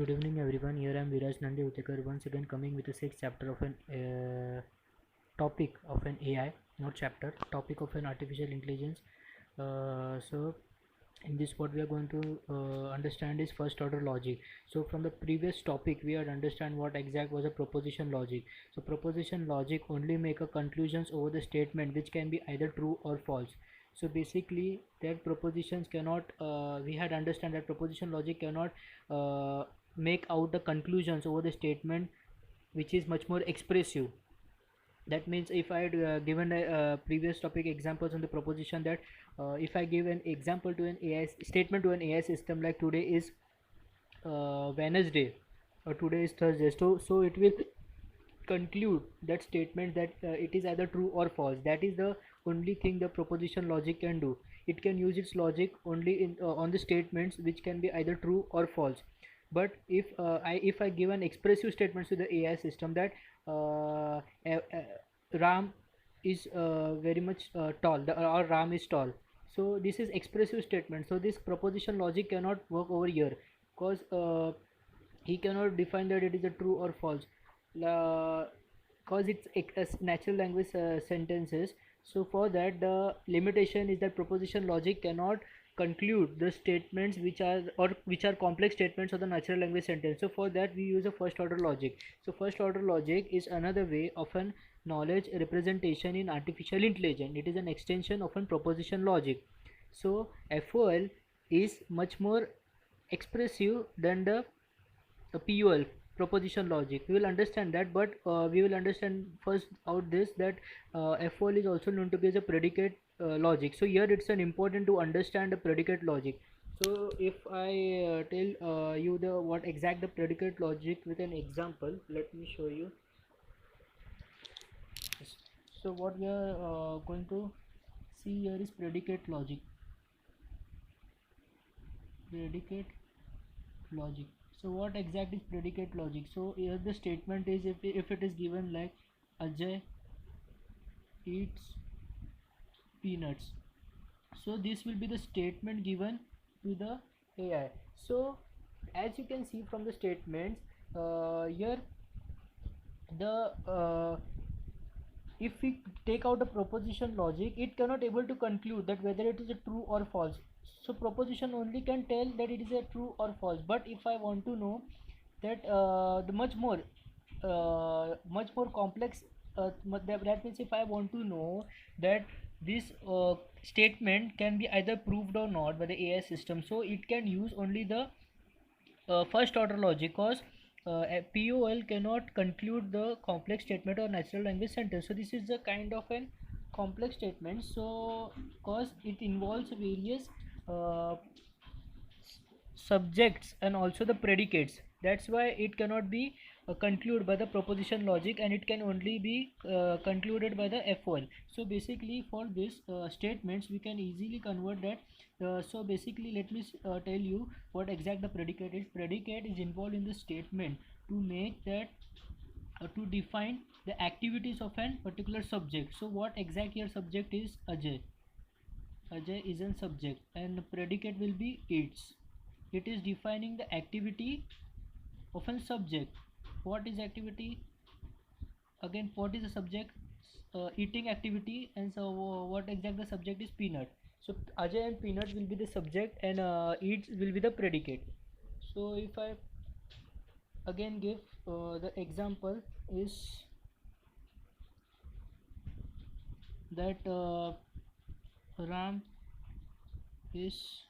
Good evening, everyone. Here I am Viraj Nandi Utekar once again coming with the sixth chapter of an topic of an AI, not chapter, topic of an artificial intelligence. So, in this, what we are going to understand is first order logic. So, from the previous topic, we had understand what exact was a proposition logic. So, proposition logic only make a conclusions over the statement which can be either true or false. So basically that propositions cannot we had understand that proposition logic cannot make out the conclusions over the statement which is much more expressive. That means if I had given a previous topic examples on the proposition that if I give an example to an AI statement to an AI system like today is Wednesday or today is Thursday, so it will conclude that statement that it is either true or false. That is the only thing the proposition logic can do. It can use its logic only in on the statements which can be either true or false. But if I give an expressive statement to the AI system that Ram is very much tall, or Ram is tall, so this is expressive statement, so this proposition logic cannot work over here because he cannot define that it is a true or false because it's natural language sentences. So for that the limitation is that proposition logic cannot conclude the statements which are complex statements of the natural language sentence. So for that we use a first order logic. So first order logic is another way of an knowledge representation in artificial intelligence. It is an extension of an proposition logic. So FOL is much more expressive than the PUL, proposition logic. We will understand that, but we will understand first out this that FOL is also known to be as a predicate logic. So here it's an important to understand the predicate logic. So if I tell you the what exact the predicate logic with an example, let me show you. Yes. So what we are going to see here is predicate logic. Predicate logic. So what exact is predicate logic? So here the statement is if it is given like Ajay eats peanuts, so this will be the statement given to the AI. So as you can see from the statements here the if we take out a proposition logic, it cannot able to conclude that whether it is a true or false. So proposition only can tell that it is a true or false. But if I want to know that the much more complex that means if I want to know that this statement can be either proved or not by the AI system, so it can use only the first order logic because a POL cannot conclude the complex statement or natural language sentence. So this is the kind of an complex statement. So because it involves various uh, subjects and also the predicates, that's why it cannot be concluded by the proposition logic, and it can only be concluded by the FOL. So basically for this statements we can easily convert that. So basically let me tell you what exact the predicate is. Predicate is involved in the statement to make that to define the activities of an particular subject. So what exact your subject is? Ajay is a subject and predicate will be its. It is defining the activity of a subject. What is activity? Again, what is the subject? Eating activity, and so what exact the subject is? Peanut. So Ajay and peanut will be the subject, and eats will be the predicate. So if I again give the example is that Ram is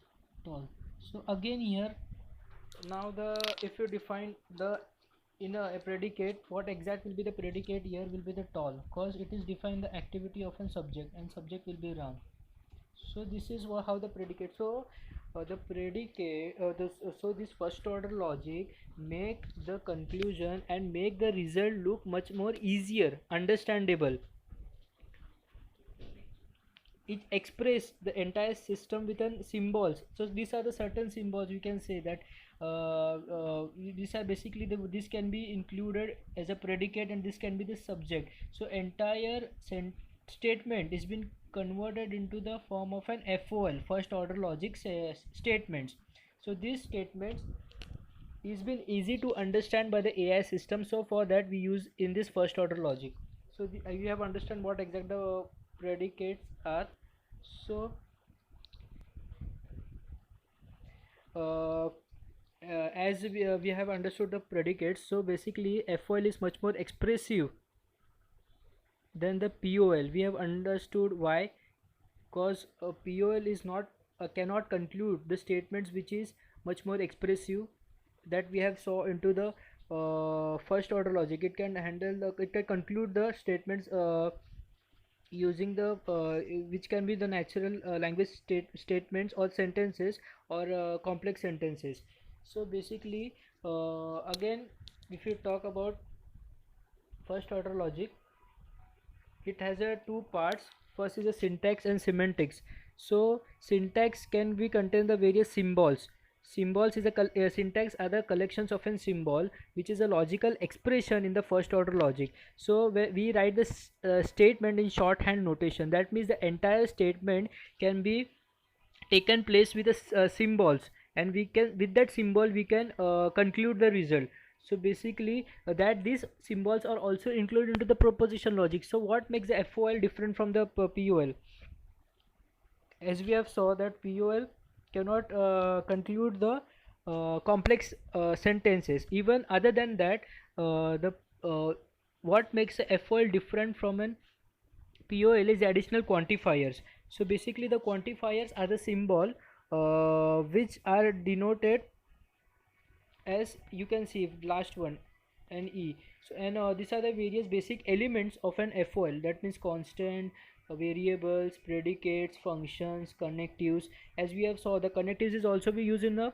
tall. So again here now the if you define the in a predicate, what exact will be the predicate here will be the tall because it is define the activity of a subject and subject will be Ram. So this is how the predicate. So the predicate so this first order logic make the conclusion and make the result look much more easier understandable. It express the entire system with an symbols. So these are the certain symbols we can say that these are basically this can be included as a predicate and this can be the subject. So entire statement is been converted into the form of an FOL, first order logic statements. So these statements is been easy to understand by the AI system. So for that we use in this first order logic. So you have understand what exact the predicates are. So uh, as we have understood the predicates, so basically FOL is much more expressive than the POL. We have understood why, because POL is not cannot conclude the statements which is much more expressive that we have saw into the first order logic. It can handle it can conclude the statements using the which can be the natural language statements or sentences or complex sentences. So basically again, if you talk about first order logic, it has a two parts. First is the syntax and semantics. So syntax can be contain the various symbols. Symbols is a syntax are the collections of a symbol which is a logical expression in the first order logic. So we write this statement in shorthand notation. That means the entire statement can be taken place with the symbols, and we can with that symbol we can conclude the result. So basically that these symbols are also included into the proposition logic. So what makes the FOL different from the POL? As we have saw that POL cannot conclude the complex sentences. Even other than that, the what makes the FOL different from an POL is additional quantifiers. So basically the quantifiers are the symbol which are denoted as, you can see last one, NE. So and these are the various basic elements of an FOL. That means constant, variables, predicates, functions, connectives. As we have saw, the connectives is also be used in the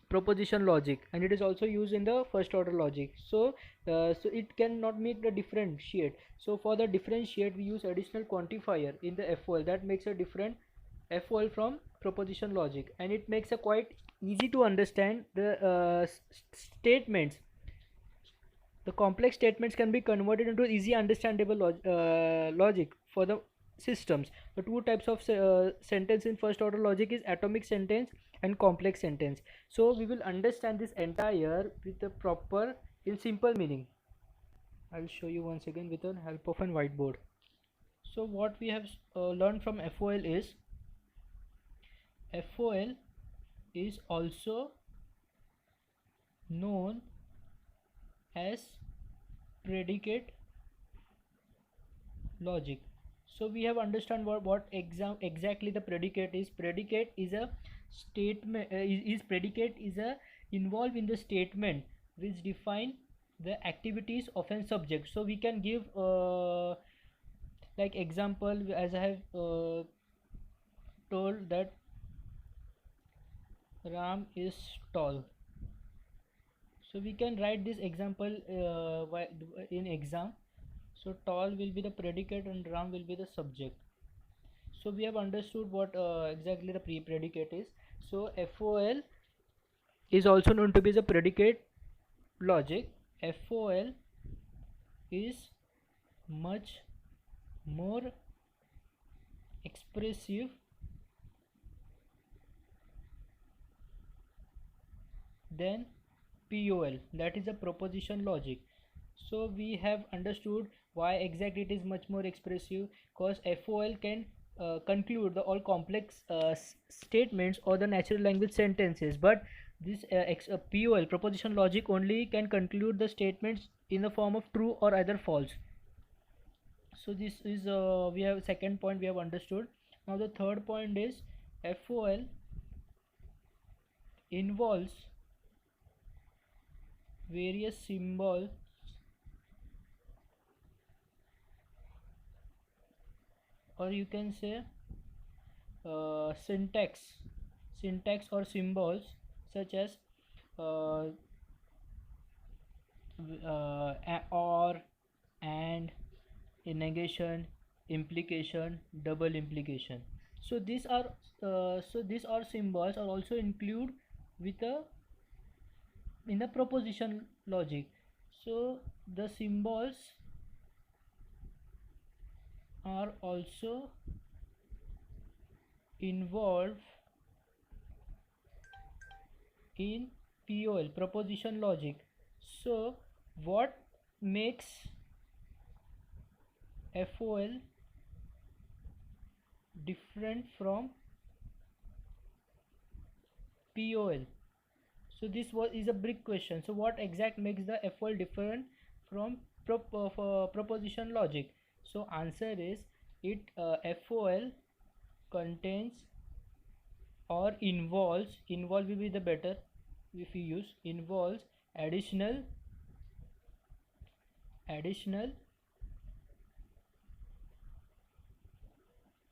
proposition logic, and it is also used in the first order logic. So so it cannot make the differentiate. So for the differentiate we use additional quantifier in the FOL. That makes a different FOL from proposition logic, and it makes a quite easy to understand the statements. The complex statements can be converted into easy understandable logic for the systems. The two types of sentence in first order logic is atomic sentence and complex sentence. So we will understand this entire with the proper in simple meaning. I will show you once again with the help of a whiteboard. So what we have learned from FOL is FOL is also known as predicate logic. So we have understand what exactly the predicate is. Predicate is a statement is predicate is a involved in the statement which define the activities of a subject. So we can give like example, as I have told that Ram is tall. So we can write this example in exam. So tall will be the predicate and Ram will be the subject. So we have understood what exactly the predicate is. So FOL is also known to be the predicate logic. FOL is much more expressive than POL, that is a proposition logic. So we have understood why exactly it is much more expressive, because FOL can conclude the all complex statements or the natural language sentences, but this POL proposition logic only can conclude the statements in the form of true or either false. So this is we have second point we have understood. Now the third point is FOL involves various symbols or you can say syntax or symbols such as uh, or, and, negation, implication, double implication. So these are symbols are also include with a in the proposition logic. So the symbols are also involved in POL, proposition logic. So what makes FOL different from POL? So this is a big question. So what exact makes the FOL different from proposition logic? So answer is it FOL contains or involve will be the better if you use involves additional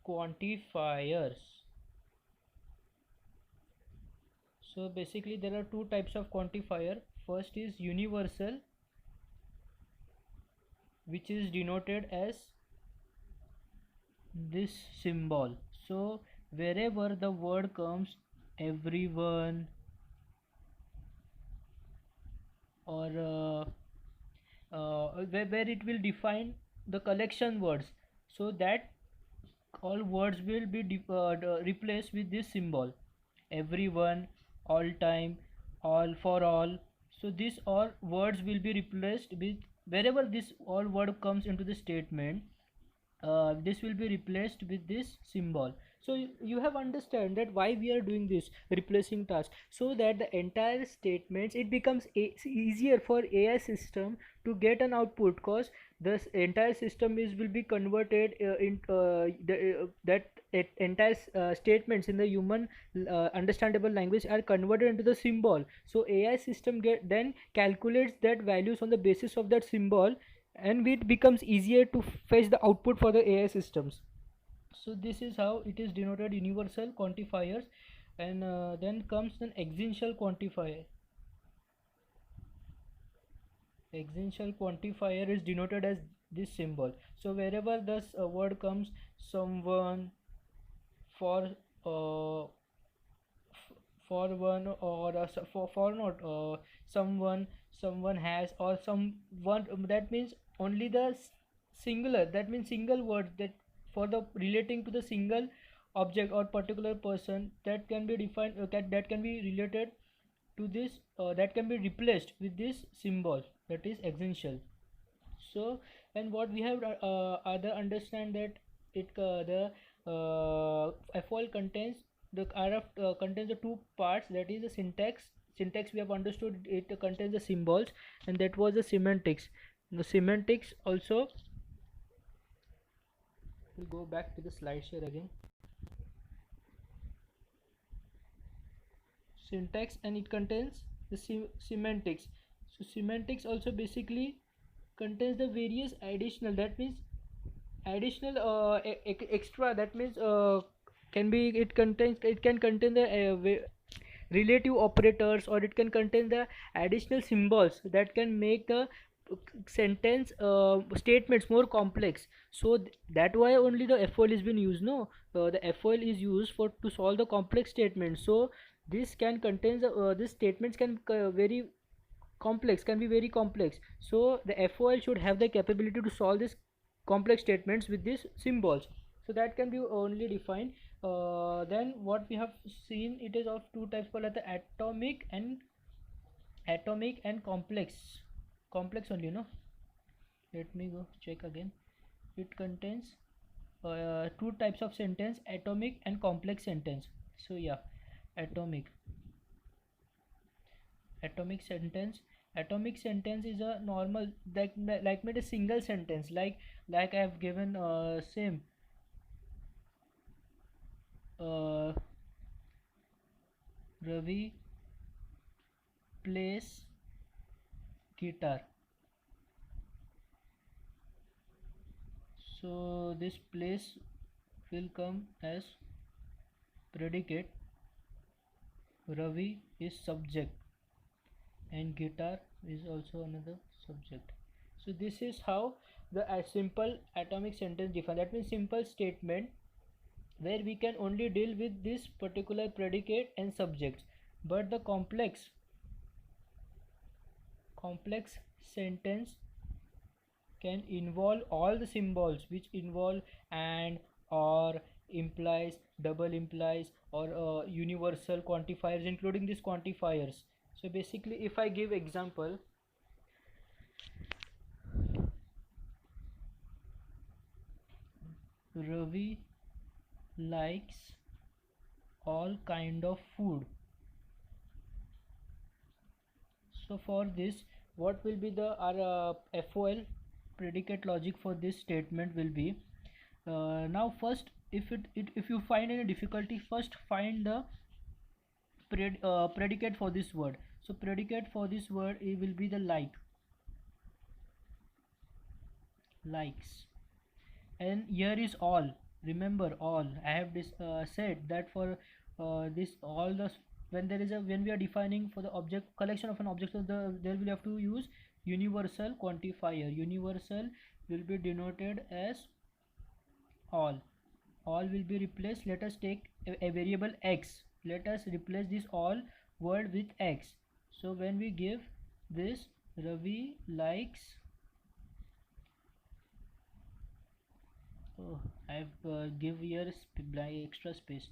quantifiers. So basically there are two types of quantifier. First is universal, which is denoted as this symbol. So wherever the word comes, everyone, or where it will define the collection words, so that all words will be replaced with this symbol: everyone, all time, all, for all. So these all words will be replaced with, wherever this all word comes into the statement, this will be replaced with this symbol. So you have understand that why we are doing this replacing task, so that the entire statements, it becomes easier for AI system to get an output, cause this entire system is will be converted in that entire statements in the human understandable language are converted into the symbol. So AI system get then calculates that values on the basis of that symbol, and it becomes easier to fetch the output for the AI systems. So this is how it is denoted: universal quantifiers. And then comes an existential quantifier. Existential quantifier is denoted as this symbol. So wherever this word comes, someone, for for one, or for not someone has, or someone, that means only the singular, that means single word, that for the relating to the single object or particular person, that can be defined, that can be related to this, that can be replaced with this symbol, that is essential. So, and what we have other understand that it the FOL contains the RF contains the two parts, that is the syntax we have understood, it contains the symbols, and that was the semantics. The semantics also, we'll go back to the slides here again. Syntax, and it contains the semantics. So semantics also basically contains the various additional, that means additional extra, that means can be, it contains, it can contain the relative operators, or it can contain the additional symbols that can make the sentence statements more complex. So that why only the FOL is been used, no. The FOL is used for to solve the complex statements. So this can contain the this statements can very complex, can be very complex. So the FOL should have the capability to solve this complex statements with these symbols. So that can be only defined. Then what we have seen, it is of two types, called the atomic and complex only, no. Let me go check again. It contains two types of sentence: atomic and complex sentence. So yeah, atomic atomic sentence is a normal, like made a single sentence, like I have given same Ravi plays guitar. So this place will come as predicate, Ravi is subject, and guitar is also another subject. So this is how the simple atomic sentence defined, that means simple statement where we can only deal with this particular predicate and subjects. But the complex sentence can involve all the symbols, which involve and, or, implies, double implies, or universal quantifiers, including these quantifiers. So basically if I give example, Ravi likes all kind of food. So for this, what will be the our FOL predicate logic for this statement will be, now first if you find any difficulty, first find the predicate for this word. So predicate for this word, it will be the likes, and here is all. Remember all, I have said that for this all the when there is a when we are defining for the object collection of an object, so there will have to use universal quantifier. Universal will be denoted as all will be replaced. Let us take a variable x, let us replace this all word with x. So when we give this Ravi likes, oh, I've give here extra space,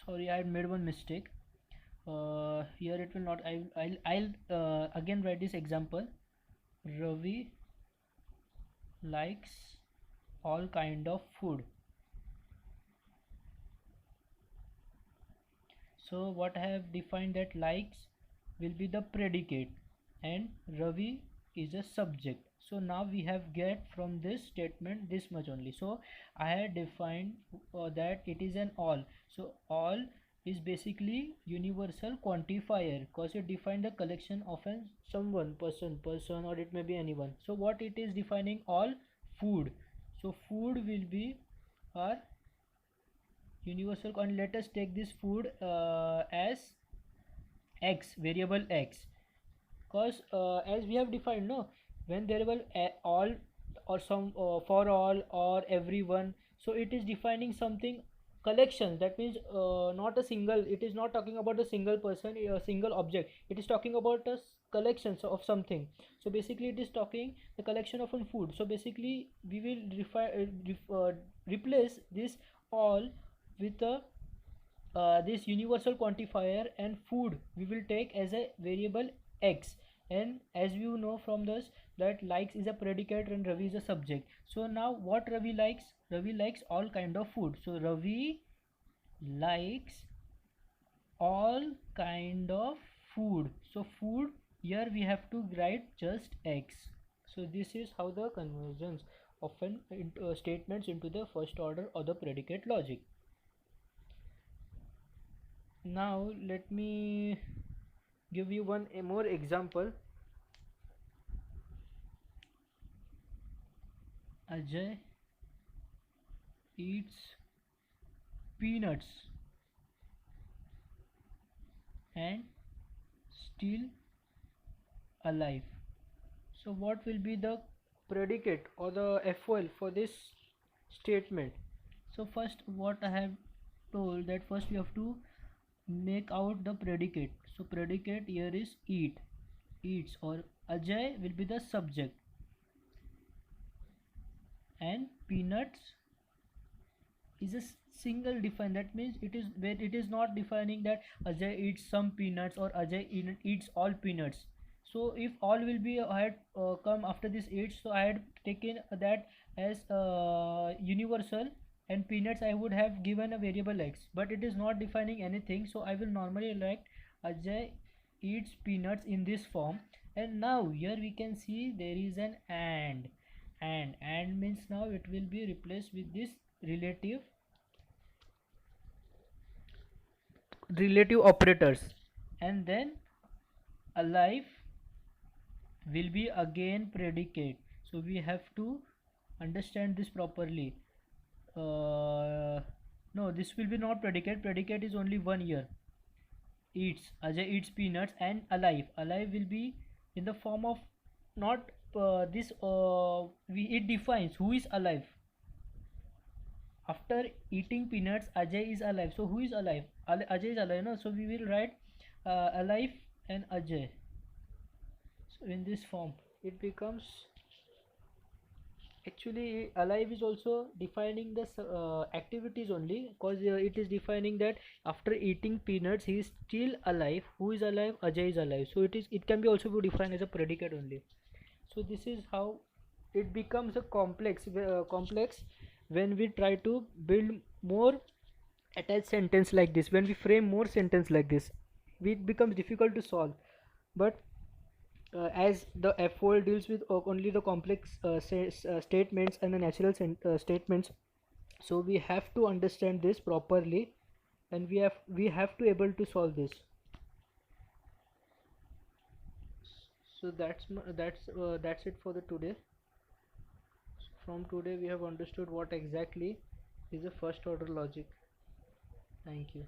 sorry, I had made one mistake. Here it will not, I'll again write this example. Ravi likes all kind of food. So what I have defined, that likes will be the predicate and Ravi is a subject. So now we have get from this statement this much only. So I had defined that it is an all. So all is basically universal quantifier because it defined the collection of an someone, person, or it may be anyone. So what it is defining, all food. So food will be our universal, and let us take this food as x, variable x, because as we have defined, no, when there will all or some for all or everyone, so it is defining something collection. That means not a single, it is not talking about a single person, a single object, it is talking about a collection of something. So basically it is talking the collection of a food. So basically we will replace this all with a this universal quantifier, and food we will take as a variable x. And as you know from this, that likes is a predicate and Ravi is a subject. So now what Ravi likes, Ravi likes all kind of food. So Ravi likes all kind of food. So food, here we have to write just x. So this is how the conversions of an statements into the first order or the predicate logic. Now let me give you one a more example. Ajay eats peanuts and still alive. So what will be the predicate or the FOL for this statement? So first what I have told, that first we have to make out the predicate. So predicate here is eats, or Ajay will be the subject, and peanuts is a single define. That means it is where it is not defining that Ajay eats some peanuts or Ajay eats all peanuts. So if all will be, I had come after this eats, so I had taken that as universal, and peanuts I would have given a variable x, but it is not defining anything. So I will normally write Ajay eats peanuts in this form. And now here we can see there is an and means now it will be replaced with this relative operators, and then alive will be again predicate. So we have to understand this properly. No, this will be not predicate, predicate is only one here. Eats, Ajay eats peanuts, and alive will be in the form of not this it defines who is alive. After eating peanuts, Ajay is alive. So who is alive? Ajay is alive, no? So we will write alive and Ajay. So in this form, it becomes Actually, alive is also defining the activities only, because it is defining that after eating peanuts he is still alive. Who is alive? Ajay is alive. So it can be also be defined as a predicate only. So this is how it becomes a complex when we try to build more attached sentence like this. When we frame more sentence like this, it becomes difficult to solve. But as the F4 deals with only the complex statements and the natural statements, so we have to understand this properly, and we have to able to solve this. So that's it for the today. From today we have understood what exactly is a first order logic. Thank you.